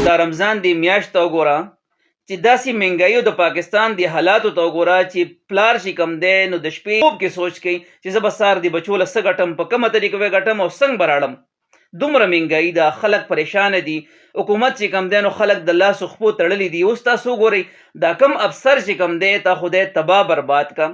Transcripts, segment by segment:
دا رمضان دی میاشت ته وګوره چې داسې مهنګایي د پاکستان د حالاتو ته وګوره چې پلار چې کوم دی نو د شپې خوب کې سوچ کوي چې زه به سهار د بچو له څه ګټم، په کومه طریقه به ګټم او څنګه به راړم. دومره مهنګایي ده، خلک پریشانه دي، حکومت چې کوم دی نو خلک د لاسو خپو تړلي دي. اوس تاسو وګورئ دا کم افسر چې کوم دی تا خدای تباه برباد کا،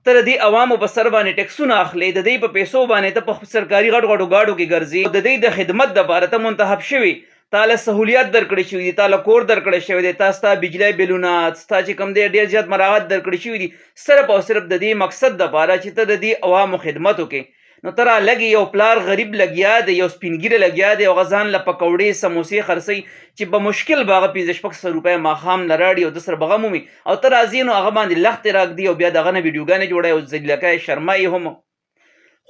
ته د دې عوامو په سر باندې ټیکسونه اخلي، د دې په پیسو باندې ته په سرکاري غټو غټو ګاډو کې ګرځي، د دې د خدمت دپاره ته منتخب شوي، تاله سهولیت درکړی شوي دي، تاله کور درکړی شوی دی، تا ستا بجلی بلونه ستا چې کوم دی ډېر زیات مراعات درکړي شوي دي، صرف او صرف د دې مقصد دپاره چې ته د دې عوامو خدمت وکړې. نو ته رالږې یو پلار غریب لګیا دی، یو سپین ږیره لګیا دی، هغه ځان له پکوړې سموسې خرڅوي چې په مشکل به هغه 1500 روپۍ ماښام نه راړي او ده سره به غم ومي، او ته راځې نو هغه باندې لختې راږدي او بیا د هغه نه ویډیوګانې جوړوي او ذلیلکۍ شرمایي هم.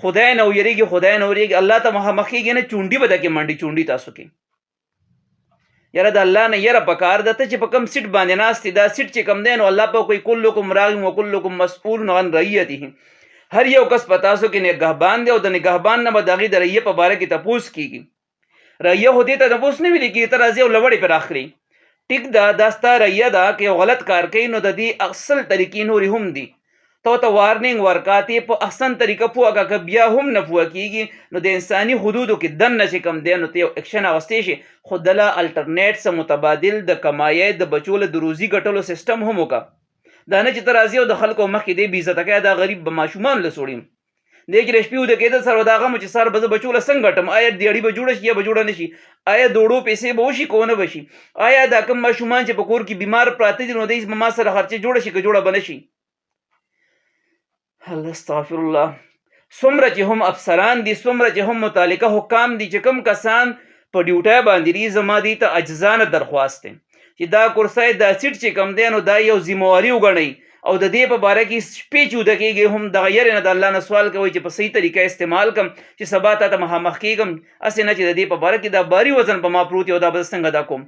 خدای نه ویریږي، خدای نه ویریږي، الله ته مخامخ کېږي نه چونډي به درکې منډي چونډي تاسو کې. یاره د الله نه یره پکار ده، ته چې په کوم سیټ باندې ناست دا سیټ چې کوم دی نو الله په کوئی کلکم راغ و کلکم مسئول عن رعیته، هر یو کس په تاسو کې نگهبان دی او د نگهبان نه به د هغې د رعیه په باره کې تپوس کېږي. رعیه خو دې ته تپوس نه ویلې کېږي، ته راځې او لوړې پرې راخلې. ټیک ده دا ستا رعیه ده، که یو غلط کار کوي نو د دې اصل طریقې نورې هم دي، ته وارننګ ورکاتې په احسن طریقه پوه که که بیا هم نه پوه کېږي نو د انساني حدودو کې دننه چې کوم دی نو ته یو اکشن اخیستی شي، خو دله الټرنیټ څه متبادل د کمایۍ د بچو له د روزي ګټلو سیسټم هم وکړه. دا نه چې ته راځې او د خلکو مخکې دی بې عزته کوې، دا غریب به ماشومان له سوړي دی چې د شپې وده کېدل سره دا غم چې سهار به زه بچو له څنګه ګټم، آیا دیاړي به جوړه شي یا به جوړه نه شي، آیا د وړو پیسې به وشي که ونه به شي، آیا دا کوم ماشومان چې په کور کې بیمار پراته دي نو دی ما سره خرچې جوړه شي که جوړه به نه شي. الله استغفر الله. څومره چې هم افسران دي، څومره چې هم متعلقه حکام دي، چې کوم کسان په ډیوټۍ باندې دي، زما دې ته عجزانه درخواست دی چې دا کرسی دا سیټ چې کوم دی نو دا یو ذمواري وګڼئ او د دې په باره کې شپې چې وده کېږي هم دغه یرې نه د الله نه سوال کوئ چې په صحیح طریقه استعمال کړم چې سبا تا ته مخامخ کېږم، هسې نه چې د دې په باره کې دا باري وزن په ما پروت دی او دا به زه څنګه دا کوم.